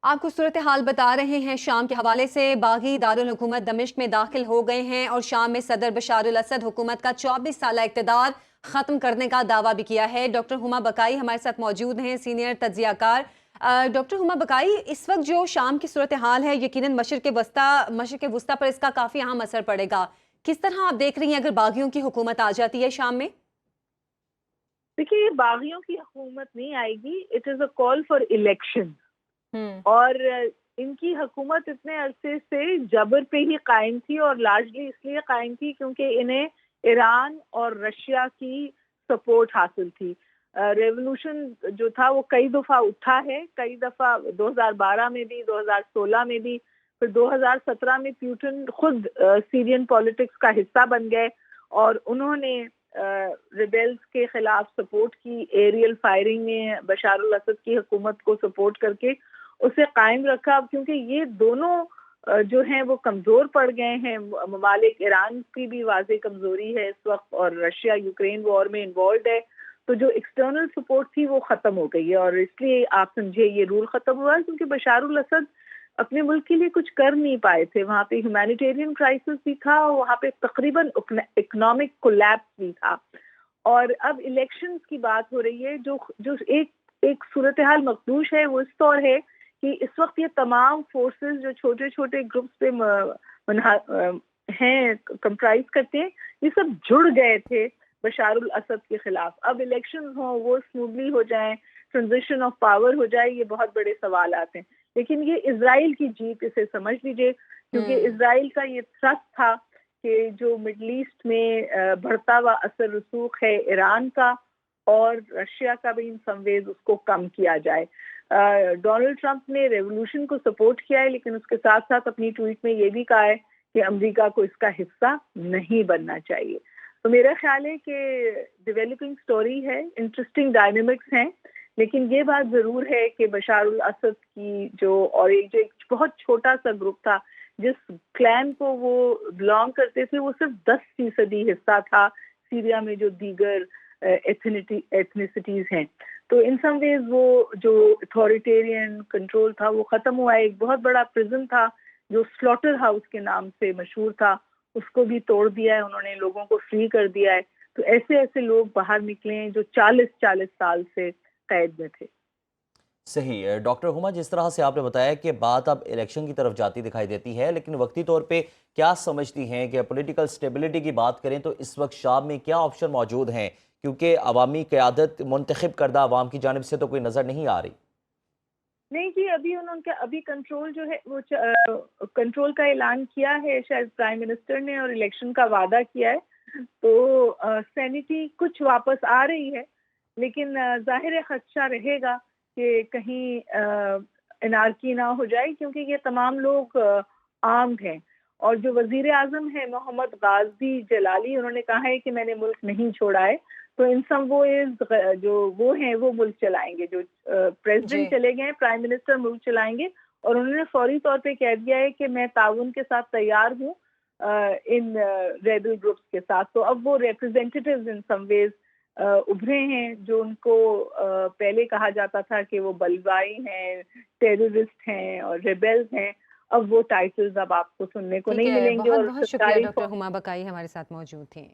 आपको सूरत हाल बता रहे हैं शाम के हवाले से। बागी दारुल हुकूमत दमिश्क में दाखिल हो गए हैं और शाम में सदर बशारुल असद हुकूमत का 24 साल इक़्तिदार ख़त्म करने का दावा भी किया है। डॉक्टर हुमा बकाई हमारे साथ मौजूद हैं, सीनियर तज्ज़ियाकार। डॉक्टर हुमा बकाई, इस वक्त जो शाम की सूरत हाल है, यकीनन मशरिक़ वस्ता पर इसका काफ़ी अहम असर पड़ेगा। किस तरह आप देख रही हैं अगर बागियों की हुकूमत आ जाती है शाम में? देखिए, ये बागियों की हुकूमत नहीं आएगी। It is a call for election. हम्म। और इनकी हुकूमत इतने अरसे से जबर पे ही कायम थी, और लार्जली इसलिए कायम थी क्योंकि इन्हें ईरान और रशिया की सपोर्ट हासिल थी। रेवोल्यूशन जो था वो कई दफा उठा है, कई दफा 2012 में भी, 2016 में भी, फिर 2017 में प्यूटिन खुद सीरियन पॉलिटिक्स का हिस्सा बन गए और उन्होंने रिबेल्स के खिलाफ सपोर्ट की। एरियल फायरिंग में बशारुल असद की हुकूमत को सपोर्ट करके उसे कायम रखा, क्योंकि ये दोनों जो हैं वो कमजोर पड़ गए हैं। ममालिक, ईरान की भी वाज़ेह कमजोरी है इस वक्त, और रशिया यूक्रेन वॉर में इन्वॉल्व है। तो जो एक्सटर्नल सपोर्ट थी वो खत्म हो गई है, और इसलिए आप समझे ये रूल खत्म हुआ है क्योंकि बशारुल असद अपने मुल्क के लिए कुछ कर नहीं पाए थे। वहाँ पे ह्यूमैनिटेरियन क्राइसिस भी था, और वहाँ पे तकरीबन इकोनॉमिक कोलैप्स भी था। और अब इलेक्शंस की बात हो रही है। जो जो एक एक सूरत हाल मखदूश है वो इस तौर है कि इस वक्त ये तमाम फोर्सेस जो छोटे छोटे ग्रुप्स पे हैं, कंप्राइज करते हैं, ये सब जुड़ गए थे बशारुल असद के खिलाफ। अब इलेक्शंस हों, वो स्मूथली हो जाएं, ट्रांजिशन ऑफ पावर हो जाए, ये बहुत बड़े सवाल आते हैं। लेकिन ये इजराइल की जीत, इसे समझ लीजिए, क्योंकि हम्म। इजराइल का ये थ्रस्ट था कि जो मिडल ईस्ट में बढ़ता हुआ असर रसूख है ईरान का और रशिया का भी, इन समवेज उसको कम किया जाए। डोनाल्ड ट्रंप ने रेवोल्यूशन को सपोर्ट किया है, लेकिन उसके साथ साथ अपनी ट्वीट में ये भी कहा है कि अमेरिका को इसका हिस्सा नहीं बनना चाहिए। तो मेरा ख्याल है कि डेवलपिंग स्टोरी है, इंटरेस्टिंग डायनेमिक्स हैं, लेकिन ये बात जरूर है कि बशारुल असद की और एक बहुत छोटा सा ग्रुप था जिस क्लैन को वो बिलोंग करते थे, वो सिर्फ 10% हिस्सा था सीरिया में जो दीगर एथनिसिटीज हैं। तो इन सम वेज वो जो अथॉरिटेरियन कंट्रोल था वो खत्म हुआ है। एक बहुत बड़ा प्रिजन था जो स्लॉटर हाउस के नाम से मशहूर था, उसको भी तोड़ दिया है उन्होंने, लोगों को फ्री कर दिया है। तो ऐसे ऐसे लोग बाहर निकले हैं जो 40-40 साल से कैद में थे। सही है डॉक्टर हुमा, जिस तरह से आपने बताया कि बात अब इलेक्शन की तरफ जाती दिखाई देती है, लेकिन वक्ती तौर पे क्या समझती हैं कि पॉलिटिकल स्टेबिलिटी की बात करें तो इस वक्त शाम में क्या ऑप्शन मौजूद हैं, क्योंकि अवामी क़यादत मुंतखब करदा अवाम की जानिब से तो कोई नज़र नहीं आ रही। नहीं जी, अभी उन्होंने अभी कंट्रोल जो है वो कंट्रोल का ऐलान किया है शायद प्राइम मिनिस्टर ने, और इलेक्शन का वादा किया है। तो सैनिटी कुछ वापस आ रही है, लेकिन जाहिर है खदशा रहेगा कि कहीं एनार्की ना हो जाए, क्योंकि ये तमाम लोग आर्म्ड हैं। और जो वजीर आजम है मोहम्मद गाजी जलाली, उन्होंने कहा है कि मैंने मुल्क नहीं छोड़ा है। तो इन सम वो जो वो हैं वो मुल्क चलाएंगे, जो जी। प्रेसिडेंट चले गए हैं, प्राइम मिनिस्टर मुल्क चलाएंगे। और उन्होंने फौरी तौर पे कह दिया है कि मैं ताउन के साथ तैयार हूँ इन रेबल ग्रुप्स के साथ। तो अब वो रिप्रेजेंटेटिव्स इन सम वेज उभरे हैं, जो उनको पहले कहा जाता था कि वो बलवाई हैं, टेररिस्ट हैं और रेबल्स हैं। अब वो टाइटल्स अब आपको सुनने को ठीक नहीं है, मिलेंगे, बहुत और बहुत शुक्रिया सरकारी डॉक्टर हुमा बकाई हमारे साथ मौजूद थी।